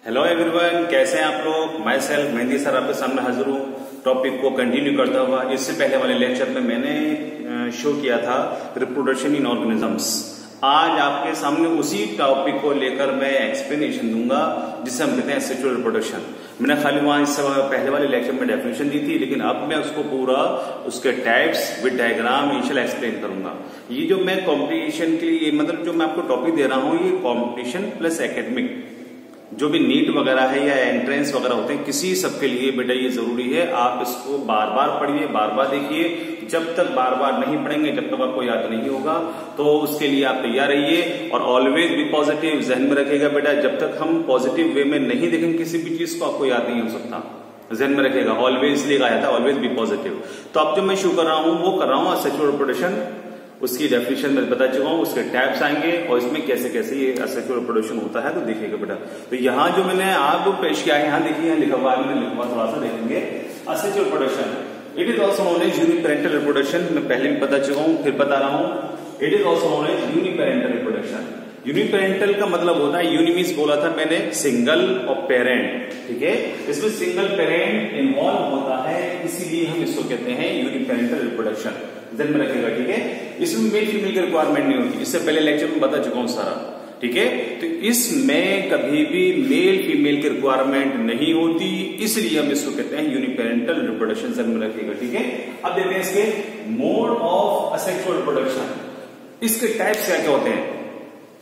Hello everyone, कैसे हैं आप लोग। माई सेल्फ मेहंदी सर आपके सामने हाजिर हूँ टॉपिक को कंटिन्यू करता हुआ। इससे पहले वाले लेक्चर में मैंने शो किया था रिप्रोडक्शन इन ऑर्गेनिजम्स। आज आपके सामने उसी टॉपिक को लेकर मैं एक्सप्लेनेशन दूंगा जिसे हम कहते हैं सेक्सुअल रिप्रोडक्शन। मैंने खाली वहां इससे पहले वाले लेक्चर में डेफिनेशन दी थी, लेकिन अब मैं उसको पूरा उसके types with diagram initial explain करूंगा। ये जो मैं कॉम्पिटिशन के लिए मतलब जो मैं आपको टॉपिक दे रहा हूँ, ये कॉम्पिटिशन प्लस एकेडमिक जो भी नीट वगैरह है या एंट्रेंस वगैरह होते हैं, किसी सबके लिए बेटा ये जरूरी है। आप इसको बार बार पढ़िए, बार बार देखिए। जब तक बार बार नहीं पढ़ेंगे, जब तक आपको याद नहीं होगा, तो उसके लिए आप तैयार रहिए। और ऑलवेज बी पॉजिटिव, जहन में रखिएगा बेटा, जब तक हम पॉजिटिव वे में नहीं देखेंगे किसी भी चीज को, आपको याद नहीं हो सकता। जहन में रखिएगा, ऑलवेज लेगा आया था, ऑलवेज बी पॉजिटिव। तो अब जो मैं शो कर रहा हूँ वो कर रहा हूँ सेक्सुअल रिप्रोडक्शन। उसकी डेफिनेशन मैं बता चुका हूँ, उसके टाइप्स आएंगे और इसमें कैसे कैसे ये सेक्सुअल रिप्रोडक्शन होता है, तो देखिएगा बेटा। तो यहाँ जो मैंने आपको पेश किया है, यहाँ देखिए, यहाँ लिखा हुआ है, मैंने लिखा हुआ थोड़ा सा देखेंगे। Sexual reproduction it is also known as uniparental reproduction. मैं पहले भी बता चुका हूँ, फिर बता रहा हूँ। It is also known as uniparental reproduction. Uniparental का मतलब होता है, यूनि मींस बोला था मैंने सिंगल और पेरेंट, ठीक है। इसमें सिंगल पेरेंट इन्वॉल्व होता है, इसीलिए हम इसको कहते हैं यूनिपेरेंटल रिप्रोडक्शन। ध्यान में रखिएगा, ठीक है। इसमें मेल फीमेल की रिक्वायरमेंट नहीं होती, इससे पहले लेक्चर में बता चुका हूं सारा, ठीक है। तो इसमें कभी भी मेल फीमेल की रिक्वायरमेंट नहीं होती, इसलिए हम इसको कहते हैं यूनिपेरेंटल रिप्रोडक्शन। ध्यान में रखिएगा, ठीक है। अब देखते हैं इसके मोड ऑफ असेक्सुअल रिप्रोडक्शन। इसके टाइप्स क्या क्या होते हैं।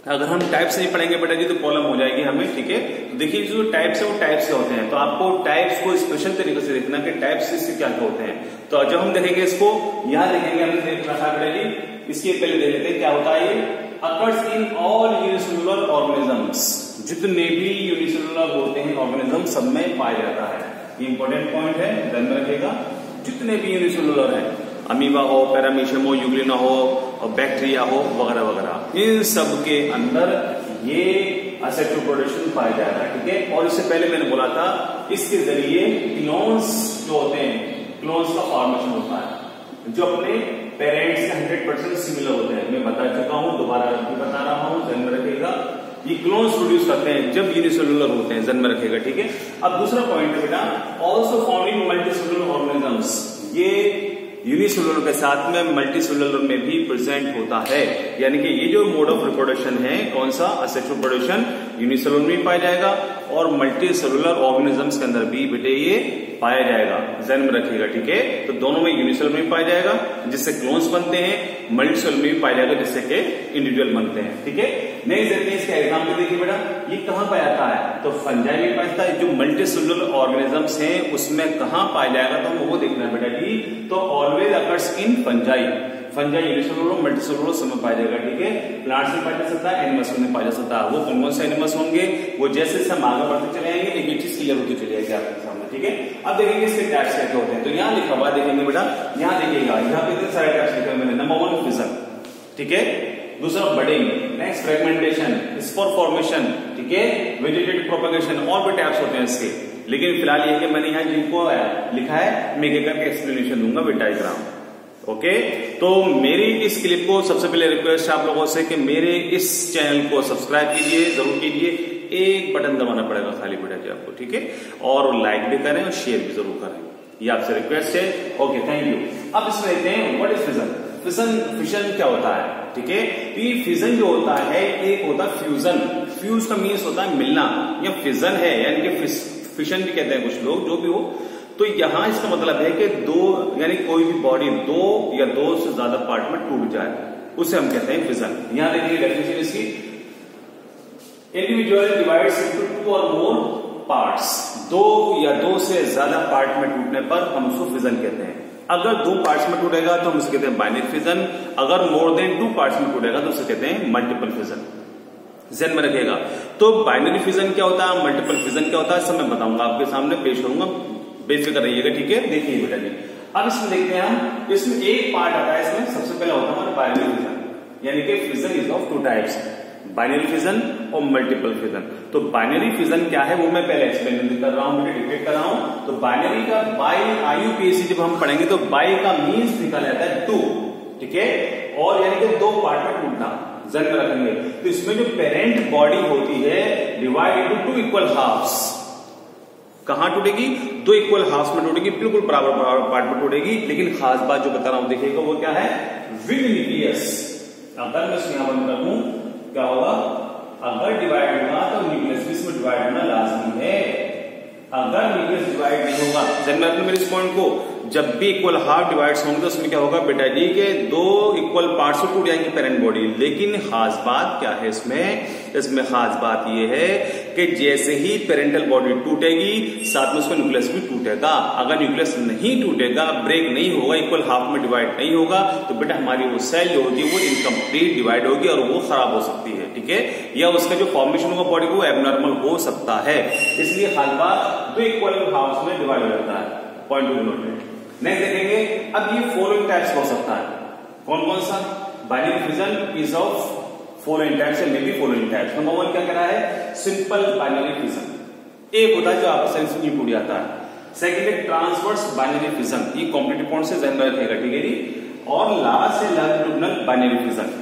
अगर हम टाइप्स नहीं पढ़ेंगे बेटा जी तो प्रॉब्लम हो जाएगी हमें, ठीक है। तो देखिए जो टाइप्स है वो टाइप्स से होते हैं, तो आपको टाइप्स को स्पेशल तरीके से देखना कि टाइप्स इससे क्या क्या होते हैं। तो जब हम देखेंगे इसको, यहाँ देखेंगे, हमने देख रखा बेटा जी, इसके पहले देख लेते हैं क्या होता है। ये occurs in all unicellular organisms. जितने भी यूनिसेलुलर होते हैं ऑर्गेनिज्म, सब में पाया जाता है। ये इंपॉर्टेंट पॉइंट है, ध्यान में रखिएगा। जितने भी यूनिसेलुलर है, अमीबा हो, पैरामीशियम हो, यूग्लिना हो, और बैक्टीरिया हो, वगैरह वगैरह, इन सब के अंदर ये असेक्सुअल रिप्रोडक्शन पाया जाता है, ठीक है। और इससे पहले मैंने बोला था, इसके जरिए क्लोन्स जो होते हैं, क्लोन्स का फॉर्मेशन होता है जो अपने पेरेंट्स से 100% सिमिलर होते हैं। मैं बता चुका हूं, दोबारा भी बता रहा हूं, ध्यान में रखिएगा। ये क्लोन्स प्रोड्यूस करते हैं जब यूनिसेलुलर होते हैं, ध्यान में रखिएगा, ठीक है। अब दूसरा पॉइंट है बेटा, also found in multicellular organisms. ये यूनिसेलुलर के साथ में मल्टीसेलुलर में भी प्रेजेंट होता है, यानी कि ये जो मोड ऑफ रिप्रोडक्शन है, कौन सा, असेक्सुअल रिप्रोडक्शन, यूनिसेलुलर में पाया जाएगा और मल्टीसेलुलर ऑर्गेनिजम्स के अंदर भी बेटे ये पाया जाएगा। ध्यान में रखिएगा, ठीक है। तो दोनों में यूनिसेलुलर में पाया जाएगा जिससे क्लोन्स बनते हैं, मल्टीसेलुलर में भी पाया जाएगा जिससे के इंडिविजुअल बनते हैं, ठीक है। नेक्स्ट देखते हैं इसका एग्जाम्पल, देखिए बेटा, ये कहां पाया जाता है, तो फंजाई में पाया जाता है। जो मल्टीसेलुलर ऑर्गेनिजम्स हैं उसमें कहां पाया जाएगा, तो हमें वो देखना है बेटा जी। तो always occurs in fungi. Fungi unicellular multicellular सब में पाया जाएगा, ठीक है। प्लांट्स में पाया जा सकता है, एनिमल्स में पाया जा सकता है। वो कौन कौन से एनिमल्स होंगे, वो जैसे जैसे हम आगे बढ़ते चले जाएंगे, एक एक चीज क्लियर होती चली जाएगी आपके सामने, ठीक है। अब देखेंगे इसके टाइप्स क्या होते हैं। तो यहाँ लिखा हुआ देखेंगे बेटा, यहाँ देखिएगा, यहाँ पे इतने सारे टाइप्स लिखे हुए मैंने। नंबर 1 फिजन, ठीक है। दूसरा budding, next fragmentation, spore formation, ठीक है, वेजिटेटिव प्रोपेगेशन, और भी टाइप्स होते हैं इसके। लेकिन फिलहाल ये कि मैंने यहाँ जिनको लिखा है, मैं एक एक्सप्लेनेशन दूंगा विद डायग्राम, ओके। तो मेरी इस क्लिप को सबसे पहले रिक्वेस्ट है आप लोगों से कि मेरे इस चैनल को सब्सक्राइब कीजिए, जरूर कीजिए। एक बटन दबाना पड़ेगा खाली बेटा जी आपको, ठीक है। और लाइक भी करें और शेयर भी जरूर करें, ये आपसे रिक्वेस्ट है, ओके, थैंक यू। अब इसमें देखते हैं व्हाट इज फिजन। फिजन क्या होता है, ठीक है। तो ये फिजन जो होता है, एक होता है फ्यूजन। फ्यूज का मीन्स होता है मिलना, या फिजन है यानी कि फिशन भी कहते हैं कुछ लोग, जो भी हो। तो यहां इसका मतलब है कि दो, यानी कोई भी बॉडी दो या दो से ज्यादा पार्ट में टूट जाए, उसे हम कहते हैं फिजन। यहां देखिए डेफिनेशन इसकी, इंडिविजुअल डिवाइड्स इनटू 2 और मोर पार्ट्स। दो या दो से ज्यादा पार्ट में टूटने पर हम उसको फिजन कहते हैं। अगर 2 पार्ट्स में टूटेगा तो हम उसे कहते हैं बाइनरी फिजन। अगर मोर देन 2 पार्ट्स में टूटेगा तो उसे कहते हैं मल्टीपल फिजन। ध्यान में रखिएगा। तो बाइनरी फिजन क्या होता है, मल्टीपल फिजन क्या होता है, सब मैं बताऊंगा, आपके सामने पेश करूंगा, बेफिक्र रहिएगा, ठीक है। देखिए बेटा जी, अब इसमें देखते हैं हम, इसमें एक पार्ट आता है, इसमें सबसे पहला होता है हमारा बाइनरी फिजन, यानी कि fission is of 2 types, binary fission और मल्टीपल फिजन। तो बाइनरी फिजन क्या है वो मैं पहले एक्सप्लेन कर रहा हूं, डिटेक्ट कर रहा हूं। तो बाइनरी का बाई IUPAC जब हम पढ़ेंगे तो बाई का मीन्स निकाला जाता है 2, ठीक है, और यानी कि 2 पार्ट में टूटना। जन में रखेंगे। तो इसमें जो पेरेंट बॉडी होती है डिवाइड इनटू 2 इक्वल हाफ्स। कहां टूटेगी? 2 इक्वल हाफ्स में टूटेगी, बिल्कुल बराबर पार्ट में टूटेगी। लेकिन खास बात जो बता रहा हूं देखिएगा वो क्या है, विद न्यूक्लियस। अगर मैं इसको यहां बंद कर दूं क्या होगा, अगर डिवाइड होगा तो न्यूक्लियस भी इसमें डिवाइड होना लाजमी है। अगर न्यूक्लियस डिवाइड नहीं होगा, जब मैं मेरे इस पॉइंट को जब भी इक्वल हाफ डिवाइड्स होंगे तो उसमें क्या होगा बेटा जी के 2 इक्वल पार्ट्स में टूट जाएंगे पेरेंट बॉडी। लेकिन खास बात क्या है इसमें खास बात ये है कि जैसे ही पेरेंटल बॉडी टूटेगी साथ में उसका न्यूक्लियस भी टूटेगा। अगर न्यूक्लियस नहीं टूटेगा, ब्रेक नहीं होगा, इक्वल हाफ में डिवाइड नहीं होगा तो बेटा हमारी वो सेल जो होगी वो इनकम्प्लीट डिवाइड होगी और वो खराब हो सकती है। ठीक है, या उसका जो फॉर्मेशन होगा बॉडी को एबनॉर्मल हो सकता है। इसलिए हर बार 2 इक्वल हाफ्स में डिवाइड हो जाता है। Point to be noted. Next देखेंगे, अब ये फॉलोइंग टाइप्स हो सकता है। कौन कौन सा? Binary fission is of following types and may be following types. Number 1 क्या कह रहा है? Simple binary fission. एक होता है जो आपका सेंस में टूट जाता है। सेकंड है ट्रांसवर्स बाइनरी फिजन, ये कॉम्प्लीट पॉइंट से ध्यान में रखेगा। ठीक है जी। और लास्ट है लॉन्गिट्यूडिनल बाइनरी फिजन,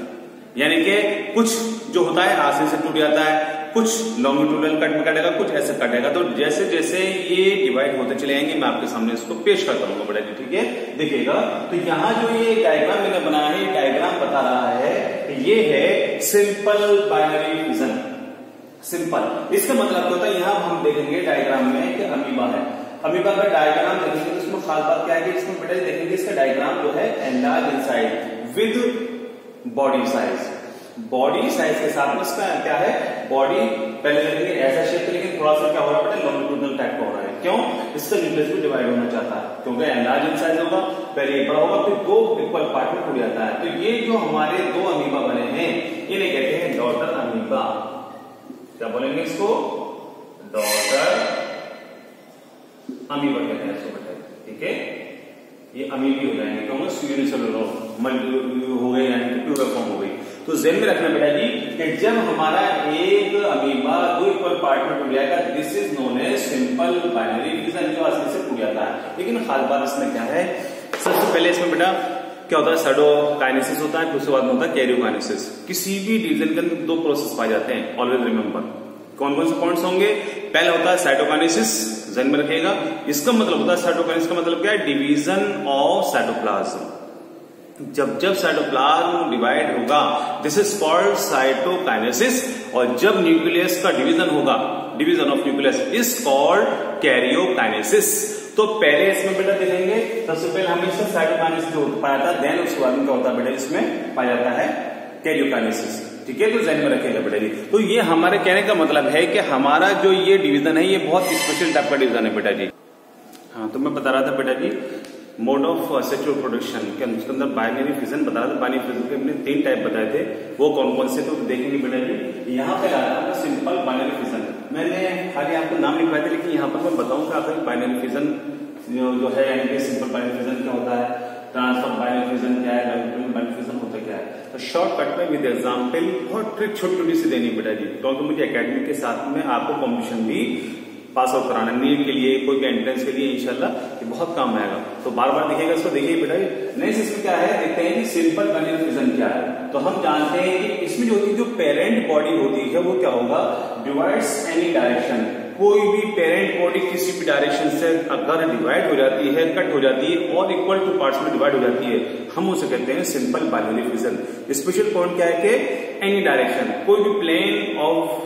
यानी कि कुछ जो होता है आसानी से टूट जाता है, कुछ लॉन्गिट्यूडनल कट में कटेगा, कुछ ऐसे कटेगा। तो जैसे जैसे ये डिवाइड होते चले जाएंगे मैं आपके सामने इसको पेश करता हूँ बेटा जी। ठीक है, देखिएगा। तो यहाँ जो ये डायग्राम मैंने बनाया है, डायग्राम बता रहा है ये है सिंपल बाइनरी फिजन। सिंपल इसका मतलब क्या होता है, यहाँ हम देखेंगे डायग्राम में कि अमीबा है। अमीबा का डायग्राम देखेंगे तो इसमें खास बात क्या है कि इसमें बेटा देखेंगे इसका डायग्राम जो है enlarge inside with body size. Body size के साथ में इसका क्या है, बॉडी पहले देखेंगे ऐसा शेप, लेकिन थोड़ा सा क्या हो रहा है बेटा लॉन्गिट्यूडनल टाइप का हो रहा है। क्यों? इसका न्यूक्लियस भी डिवाइड होना चाहता है, क्योंकि एनलार्ज इन साइज होगा, पहले बड़ा होगा फिर 2 इक्वल पार्ट में टूट जाता है। तो ये जो हमारे 2 अमीबा बने हैं इन्हें कहते हैं डॉटर अमीबा। क्या बोलेंगे इसको? डॉटर अमीबा कहते हैं इसको बेटा। ठीक है, ये अमीबी हो जाएंगे क्योंकि यूनिसेलुलर हो गए यानी कि प्लूरल फॉर्म हो गई। तो ज़हन में रखना बेटा जी कि जब हमारा एक अमीबा 2 इक्वल पार्ट में टूट जाएगा this is known as simple binary fission, जो आसानी से टूट जाता है। लेकिन खास बात इसमें क्या है, सबसे पहले इसमें बेटा क्या होता है, साइटोकाइनेसिस होता है, उसके बाद में होता है कैरियोकाइनेसिस। किसी भी डिवीजन के अंदर 2 प्रोसेस पाए जाते हैं, ऑलवेज रिमेंबर। कौन कौन से पॉइंट्स होंगे? पहला होता है साइटोकाइनेसिस, ध्यान में रखिएगा। इसका मतलब होता है साइटोकाइनेसिस का मतलब क्या है, डिवीजन ऑफ साइटोप्लाज्म। जब जब साइटोप्लाज्म डिवाइड होगा दिस इज कॉल्ड साइटोकाइनेसिस, और जब न्यूक्लियस का डिवीजन होगा, division of nucleus is called karyokinesis. तो पहले इसमें बेटा देखेंगे, सबसे पहले हमें इसमें साइटोकाइनेसिस जो पाया था, देन उसके बाद में क्या होता है बेटा इसमें पाया जाता है कैरियोकाइनेसिस। ठीक है, तो ध्यान में रखिएगा बेटा जी। तो ये हमारे कहने का मतलब है कि हमारा जो ये डिवीजन है ये बहुत स्पेशल टाइप का डिवीजन है बेटा जी। हाँ, तो मैं बता रहा था बेटा जी मोड ऑफ सेक्सुअल प्रोडक्शन के अंदर बाइनरी फिजन बता रहा था। बाइनरी फिजन के हमने 3 टाइप बताए थे, वो कौन कौन से तो देखेंगे बेटा जी। यहाँ पे आता है सिंपल बाइनरी फिजन। मैंने खाली आपको नाम लिखवाए थे, लेकिन यहाँ पर मैं बताऊंगा आपको बाइनरी फिजन जो है यानी कि सिंपल बाइनरी फिजन क्या होता है, ट्रांसफर बाइनरी फिजन क्या है, लॉन्गिट्यूडनल बाइनरी फिजन होता क्या है। तो शॉर्टकट में विद एग्जाम्पल बहुत ट्रिक छोटी छोटी सी देनी बेटा जी, क्योंकि मुझे एकेडमी के साथ में आपको कॉम्पिटिशन भी पास आउट कराना, नीट के लिए, कोई भी एंट्रेंस के लिए इंशाल्लाह ये बहुत काम आएगा। तो बार बार देखिएगा इसको, देखिए बेटा। नेक्स्ट इसमें क्या है, देखते हैं कि सिंपल बाइनरी फिजन क्या है। तो हम जानते हैं कि इसमें जो पेरेंट बॉडी होती है वो क्या होगा, डिवाइड्स एनी डायरेक्शन। कोई भी पेरेंट बॉडी किसी भी डायरेक्शन से अगर डिवाइड हो जाती है, कट हो जाती है और इक्वल टू पार्ट्स में डिवाइड हो जाती है, हम उसे कहते हैं simple binary fission. Special point क्या है कि एनी डायरेक्शन, कोई भी प्लेन ऑफ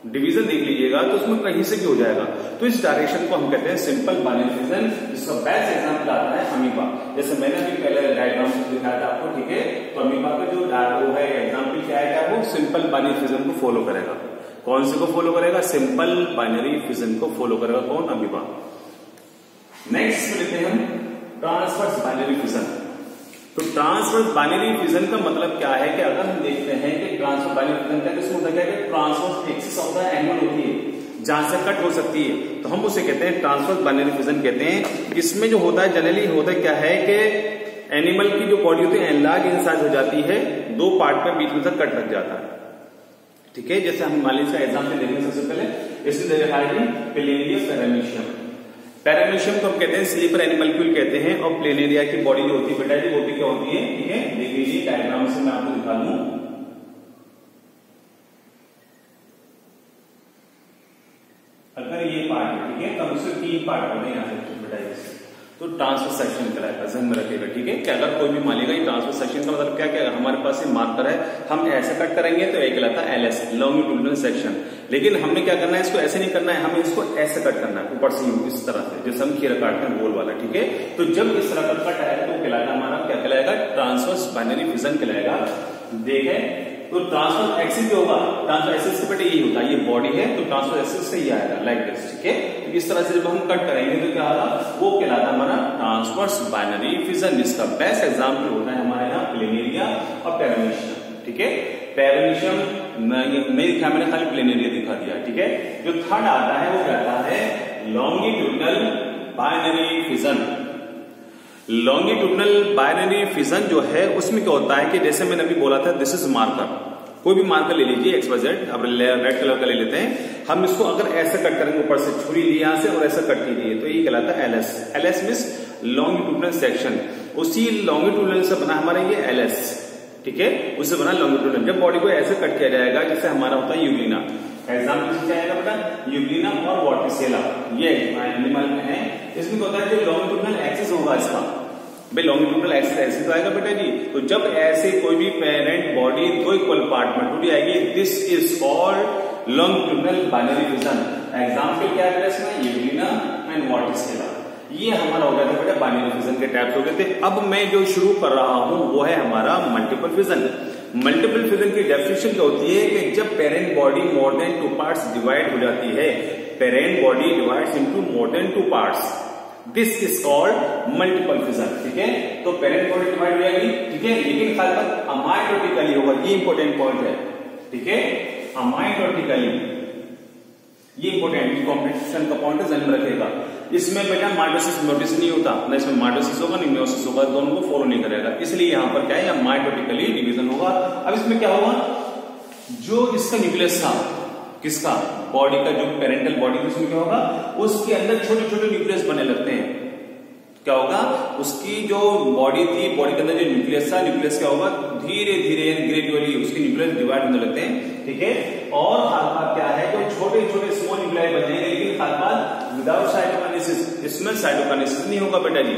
डिवीजन देख लीजिएगा तो उसमें कहीं से भी हो जाएगा, तो इस डायरेक्शन को हम कहते हैं सिंपल बाइनरी फिजन। इसका बेस्ट एग्जांपल आता है अमीबा, जैसे मैंने अभी पहले डायग्राम दिखाया था आपको। ठीक है, तो अमीबा का जो वो है एग्जांपल क्या है, क्या वो सिंपल बाइनरी फिजन को फॉलो करेगा। कौन से को फॉलो करेगा, सिंपल बाइनरी फिजन को फॉलो करेगा कौन, अमीबा। नेक्स्ट लेते हैं हम ट्रांसवर्स बाइनरी फिजन। तो ट्रांसवर्स बाइनरी फिजन का मतलब क्या है कि अगर हम देखते हैं कि ट्रांसवर्स बाइनरी फिजन का किसमें होता है कि transverse axis of the animal होती है जहां से कट हो सकती है, तो हम उसे कहते हैं ट्रांसवर्स बाइनरी फिजन कहते हैं। इसमें जो होता है जनरली होता है क्या है कि एनिमल की जो बॉडी होती है एनलार्ज इन साइज हो जाती है, 2 पार्ट में बीच में से कट लग जाता है। ठीक है, जैसे हम मान लीजिए एग्जाम्पल देखेंगे। सबसे पहले इसमें दे रखा है प्लेनेरिया पैरामीशियम। पैरामीशियम को हम कहते हैं स्लीपर एनिमलक्यूल कहते हैं, और प्लेनेरिया की बॉडी जो होती है बेटा जी वो भी क्या होती है, ठीक है, देख लीजिए डायग्राम से मैं आपको दिखा दूं। अगर ये पार्ट है, ठीक है, तब उसे 3 पार्ट होने यहाँ से बेटा तो ट्रांसवर्स सेक्शन कहलाएगा, ध्यान में रखिएगा, ठीक है। क्या अगर कोई भी मान लीजिए ये ट्रांसवर्स सेक्शन का मतलब क्या क्या हमारे पास ये मार्कर है, हम ऐसे कट करेंगे तो एक कहलाता है LS लॉन्गिट्यूडिनल सेक्शन। लेकिन हमने क्या करना है, इसको ऐसे नहीं करना है, हमें इसको ऐसे कट करना है ऊपर से इस तरह से, जैसे हम खीरा काटते हैं गोल वाला, ठीक है। तो जब इस तरह का कट आएगा तो कहलाएगा हमारा क्या कहलाएगा, ट्रांसवर्स बाइनरी फिजन कहलाएगा। देखे तो ट्रांसफर एक्सिस जो होगा, ट्रांसफर एक्सिस के बेटे यही होता है, ये बॉडी है तो ट्रांसफर एक्सिस से ये आएगा लाइक दिस, ठीक है। तो इस तरह से जब हम कट करेंगे तो क्या होगा, वो कहलाता है हमारा ट्रांसवर्स बाइनरी फिजन, जिसका बेस्ट एग्जांपल होता है हमारे यहाँ प्लेनेरिया और पेरिमीशियम, ठीक है। पेरिमीशियम मेरे ख्याल मैंने खाली प्लेनेरिया दिखा दिया, ठीक है। जो थर्ड आता है वो कहता है longitudinal binary fission. Longitudinal binary fission जो है उसमें क्या होता है कि जैसे मैंने अभी बोला था, दिस इज मार्कर, कोई भी मार्कर ले लीजिए XYZ, अब रेड कलर का ले लेते हैं हम, इसको अगर ऐसे कट करेंगे, ऊपर से छुरी ली यहां से और ऐसा कट कीजिए तो ये कहलाता है LS। LS means longitudinal section, उसी लॉन्गिट्यूडनल से बना हमारा ये LS, ठीक है, उससे बना लॉन्गिट्यूडनल। जब बॉडी को ऐसे कट किया जाएगा जैसे हमारा होता है यूग्लिना, एग्जाम्पल क्या आएगा बेटा, यूग्लिना और वॉर्टिसेला, ये एनिमल में है। इसमें क्या होता है, जो लॉन्गिट्यूडनल एक्सिस होगा इसका, भाई लॉन्गिट्यूडनल एक्सिस ऐसे तो आएगा बेटा जी, तो जब ऐसे कोई भी पेरेंट बॉडी दो इक्वल पार्ट में टूट जाएगी, this is called longitudinal binary fission. Example क्या है इसमें, यूग्लिना एंड वॉर्टिसेला, ये हमारा हो गया था बेटा बाइनरी फिजन के टाइप्स हो गए थे। अब मैं जो शुरू कर रहा हूं वो है हमारा मल्टीपल फिजन। मल्टीपल फिजन की डेफिनेशन क्या होती है कि जब parent body more than 2 parts divide हो जाती है, parent body divides into more than 2 parts, this is called multiple fission, ठीक है। तो पेरेंट बॉडी डिवाइड हो जाएगी, ठीक है, लेकिन खाली अमाइटोटिकली होगा, ये इंपॉर्टेंट पॉइंट है, ठीक है, अमाइटोटिकली, ये इंपॉर्टेंट कॉम्पिटिशन का पॉइंट ध्यान में रखेगा। इसमें बेटा माइटोसिस म्यूटेशन नहीं होता, ना इसमें माइटोसिस होगा ना म्यूटेसिस होगा, दोनों को फॉलो नहीं करेगा, इसलिए यहां पर क्या है, माइटोटिकली डिवीजन होगा। अब इसमें क्या होगा, जो इसका न्यूक्लियस था, किसका, बॉडी का जो पेरेंटल बॉडी थी, उसमें क्या होगा, उसके अंदर छोटे छोटे न्यूक्लियस बनने लगते हैं। क्या होगा, उसकी जो बॉडी थी, बॉडी के अंदर जो न्यूक्लियस था, न्यूक्लियस क्या होगा, धीरे धीरे ग्रेजुअली उसके न्यूक्लियस डिवाइड होने लगते हैं, ठीक है। और हाथ क्या है, जो छोटे छोटे स्मॉल न्यूक्लियाई बन जाएंगे, लेकिन हाथ विदाउट साइटोकाइनेसिस, इसमें साइटोकाइनेसिस नहीं होगा बेटा जी,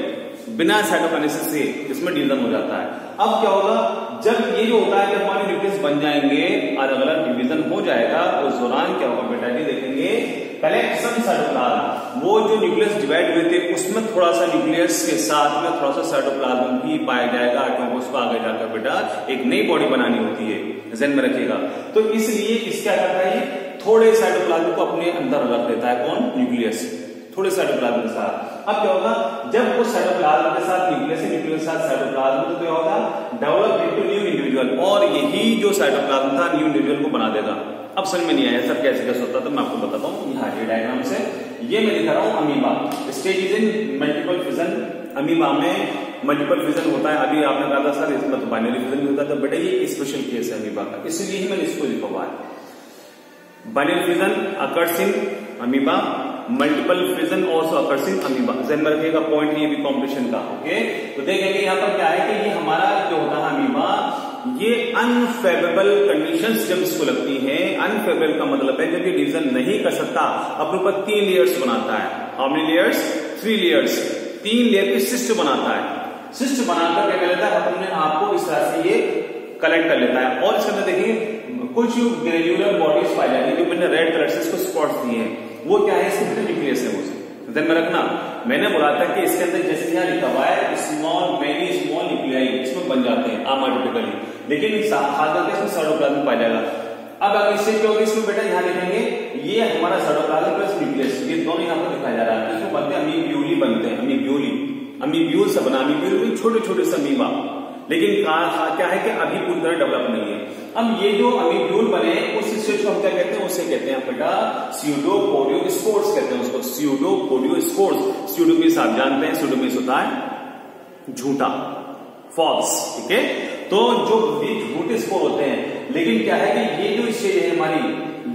बिना साइटोकाइनेसिस से इसमें डिवीजन हो जाता है। अब क्या होगा, जब ये जो होता है कि हमारे न्यूक्लियस बन जाएंगे, अलग अलग डिवीजन हो जाएगा, उस दौरान क्या होगा बेटा जी, देखेंगे कलेक्शन साइटोप्लाज्म, वो जो न्यूक्लियस डिवाइड हुए थे उसमें थोड़ा सा न्यूक्लियस के साथ में थोड़ा सा साइटोप्लाज्म भी पाया जाएगा, क्योंकि उसको आगे जाकर बेटा एक नई बॉडी बनानी होती है, ध्यान में रखिएगा। तो इसलिए इस क्या करता है, थोड़े साइटोप्लाज्म को अपने अंदर रख देता है, कौन, न्यूक्लियस, थोड़े साइटोप्लाज्म के साथ। अब क्या होगा, जब उस साइटोप्लाज्म के साथ न्यूक्लियस के साथ साइटोप्लाज्म तो क्या होगा, डेवलप इनटू न्यू इंडिविजुअल, और यही जो साइटोप्लाज्म था न्यू इंडिविजुअल को बना देगा। अब समझ में नहीं आया सब कैसे कैसे होता, तो मैं आपको बताता हूँ, यहाँ ये डायग्राम से ये मैं दिखा रहा हूँ amoeba, stage is in multiple fission. Amoeba में मल्टीपल फिजन होता है, अभी आपने कहा था सर इसमें तो बाइनरी फिजन भी होता है, तो बेटा ये स्पेशल केस है अमीबा का, इसलिए ही मैंने इसको लिखा हुआ है। Binary fission occurs in amoeba, multiple fission also occurs in amoeba, ध्यान में रखिएगा, पॉइंट ये भी कॉम्पिटिशन का, ओके। तो देखेंगे यहाँ पर क्या है कि ये हमारा जो होता है अमीबा, ये अनफेवरेबल कंडीशंस जब इसको लगती हैं, अनफेवरेबल का मतलब है जब ये डिवीजन नहीं कर सकता, अपने ऊपर 3 लेयर्स बनाता है, how many layers, 3 layers, 3 layer की सिस्ट बनाता है, सिस्ट बनाकर क्या कर लेता है, अपने आप को इस तरह से ये कलेक्ट कर लेता है। और इसके अंदर देखिए कुछ ग्रेन्युलर बॉडीज पाई जाती है, जो मैंने रेड कलर से इसको स्पॉट्स दिए हैं, वो क्या है, इसके न्यूक्लियस है, वो ध्यान में रखना। मैंने बोला था कि इसके अंदर जैसे यहाँ लिखा हुआ है स्मॉल मेनी स्मॉल न्यूक्लियाई इसमें बन जाते हैं अमाइटोटिकली, लेकिन खासकर इसमें साइटोप्लाज्म पाया जाएगा। अब अगर इससे क्या होगा, इसमें बेटा यहाँ लिखेंगे ये हमारा साइटोप्लाज्म प्लस न्यूक्लियस, ये दोनों यहाँ पर दिखाया जा रहा है, इसमें बनते हैं अमीब्यूली, बनते हैं अमीब्यूली, अमीब्यूल से बना, अमीब्यूल छोटे छोटे से अमीबा, लेकिन क्या है कि अभी पूरी तरह डेवलप नहीं है। अब ये जो अमीब्यूल बने उस स्टेज को हम क्या कहते हैं, उसे कहते हैं बेटा स्यूडोपोडियोस्पोर्स कहते हैं उसको, स्यूडोपोडियोस्पोर्स। स्यूडोमीस आप जानते हैं, स्यूडोमीस होता है झूठा, फॉल्स, ठीक है। तो जो ये झूठे स्पोर होते हैं, लेकिन क्या है कि ये जो स्टेज है हमारी,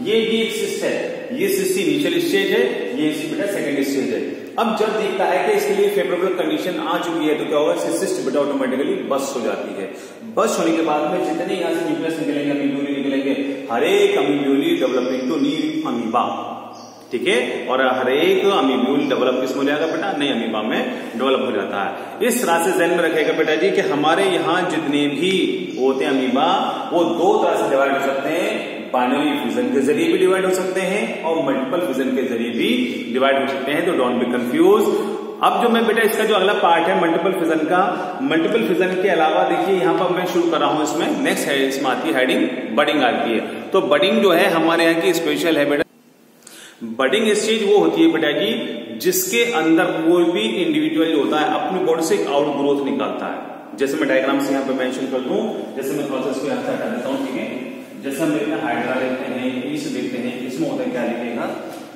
ये भी एक सिस्ट है, ये सिस्ट इनिशियल स्टेज है, ये बेटा सेकेंड स्टेज है। अब जब देखता है कि इसके लिए फेवरेबल कंडीशन आ चुकी है, तो क्या होगा, सिस्ट बेटा ऑटोमेटिकली बस्ट हो जाती है। बस्ट होने के बाद में जितने यहाँ से न्यूक्लियस निकलेंगे, अमीब्यूली निकलेंगे, हर एक अमीब्यूली डेवलपिंग टू न्यू अमीबा, ठीक है। और हर एक अमीब्यूल डेवलप किस में हो जाएगा बेटा, नई अमीबा में डेवलप हो जाता है। इस तरह से ध्यान में रखेगा बेटा जी कि हमारे यहाँ जितने भी होते हैं अमीबा वो दो तरह से डिवाइड हो सकते हैं, बाइनरी फ्यूजन के जरिए भी डिवाइड हो सकते हैं और मल्टीपल फ्यूजन के जरिए भी डिवाइड हो सकते हैं। तो डोंट बी कंफ्यूज। अब जो मैं बेटा इसका जो अगला पार्ट है मल्टीपल फ्यूजन का, मल्टीपल फ्यूजन के अलावा देखिए यहाँ पर मैं शुरू कर रहा हूं इसमें नेक्स्ट है, इसमें आती है हेडिंग बडिंग आती है। तो बडिंग जो है हमारे यहाँ की स्पेशल है बेटा। बडिंग स्टेज वो होती है बेटा जी जिसके अंदर कोई भी इंडिविजुअल जो होता है अपनी बॉडी से एक आउट ग्रोथ निकालता है। जैसे मैं डायग्राम से यहाँ पे मेंशन कर दूं, जैसे मैं प्रोसेस को यहाँ से हटा देता हूँ, ठीक है। जैसे हम देखते हैं हाइड्रा देखते हैं, ईस्ट देखते हैं, इसमें होता है क्या लिखेगा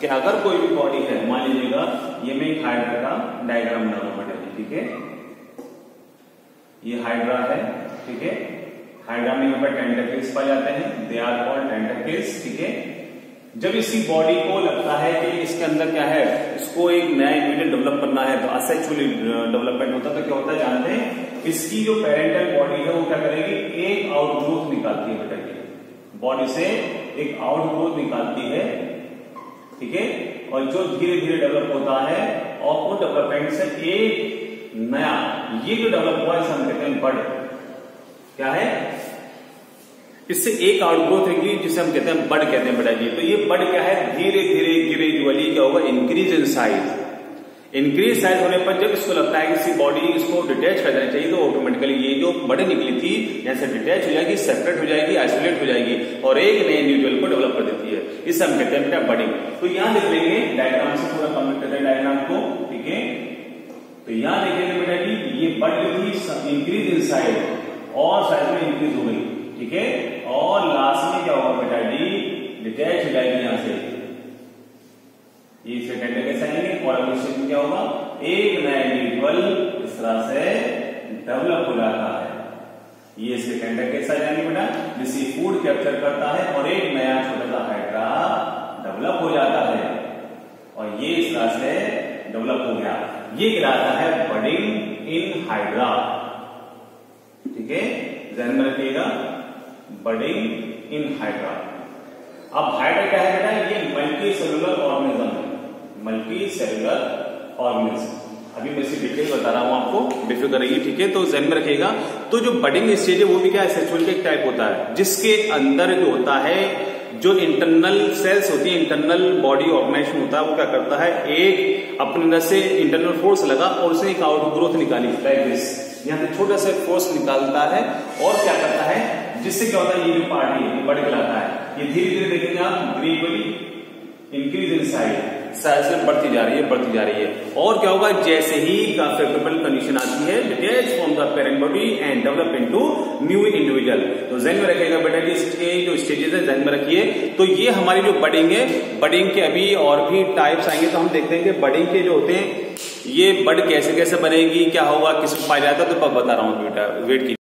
कि अगर कोई भी बॉडी है, मान लीजिएगा ये मैं एक हाइड्रा का डायग्राम बना रहा हूं, ठीक है। ये हाइड्रा है, ठीक है। हाइड्रा में यहाँ पर टेंटेकल्स पाए जाते हैं, दे आर कॉल्ड टेंटेकल्स, ठीक है। जब इसकी बॉडी को लगता है कि इसके अंदर क्या है, इसको एक नया इंडिविजुअल डेवलप करना है, तो असेक्सुअल डेवलपमेंट होता है। तो क्या होता है जानते हैं, इसकी जो पेरेंटल बॉडी है वो क्या करेगी, एक आउटग्रोथ निकालती है बेटा, बॉडी से एक आउटग्रोथ निकालती है, ठीक है। और जो धीरे धीरे डेवलप होता है और उन डेवलपमेंट से एक नया, ये जो डेवलप हुआ इसे हम कहते हैं बड, क्या है, इससे एक आउटग्रोथ होगी जिसे हम कहते हैं बड कहते हैं बेटा जी। तो ये बड क्या है, धीरे धीरे ग्रेजुअली क्या होगा, increase in size. Increase size होने पर जब इसको लगता है कि इसी बॉडी इसको डिटैच कर देना चाहिए, तो ऑटोमेटिकली ये जो बड़ी निकली थी यहाँ से डिटैच हो जाएगी, सेपरेट हो जाएगी, आइसोलेट हो जाएगी और एक नए इंडिविजुअल को डेवलप कर देती है। इसे हम कहते हैं बेटा बडिंग। तो यहाँ देख लेंगे डायग्राम से पूरा कंप्लीट करते हैं डायग्राम को, ठीक है। तो यहाँ देखेंगे बेटा जी ये बड थी, इंक्रीज इन साइज और साइज में इंक्रीज हो गई, ठीक है। और लास्ट में क्या होगा बेटा जी, डिटैच हो जाएगी यहाँ से, ये इसके टेंटेकल्स आएंगे और अगले स्टेज में क्या होगा, एक नया इंडिविजुअल इस तरह से डेवलप हो जाता है। ये इसके टेंटेकल्स आ जाएंगे बेटा, जिससे फूड कैप्चर करता है और एक नया छोटा सा हाइड्रा डेवलप हो जाता है और ये इस तरह से डेवलप हो गया। ये कहलाता है बडिंग इन हाइड्रा, ठीक है, ध्यान में रखिएगा, बडिंग इन हाइड्रा। अब हाइड्रा क्या है बेटा, ये मल्टी सेलुलर ऑर्गेनिज्म है, मल्टी सेलुलर ऑर्गेनिज्म। अभी मैं इसी डिटेल बता रहा हूं आपको, बेफिक्र रहिए, ठीक है। तो ध्यान में रखिएगा। तो जो बडिंग स्टेज है वो भी क्या है, सेक्सुअल का एक टाइप होता है, जिसके अंदर जो होता है, जो इंटरनल सेल्स होती है, इंटरनल बॉडी ऑर्गेनाइजेशन होता है, वो क्या करता है, एक अपने अंदर से इंटरनल फोर्स लगा और उसने एक आउटग्रोथ निकाली, लाइक दिस। यहाँ पे छोटा सा फोर्स निकालता है और क्या करता है, जिससे क्या होता है, ये जो पार्ट है बड़ कहलाता है। ये धीरे धीरे देखेंगे आप, ग्रेजुअली इंक्रीज इन साइज में बढ़ती जा रही है, बढ़ती जा रही है। और क्या होगा, जैसे ही फेवरेबल कंडीशन आती है, detach from the parent body and develop into new individual. तो ध्यान में रखिएगा बेटा जी, इसके जो स्टेजेस है ध्यान में रखिए। तो ये हमारी जो बडिंग है, बडिंग के अभी और भी टाइप्स आएंगे, तो हम देखते हैं कि बडिंग के जो होते हैं ये बड कैसे कैसे बनेगी, क्या होगा, किसमें पाया जाता है, तो बता रहा हूँ बेटा, वेट कीजिए।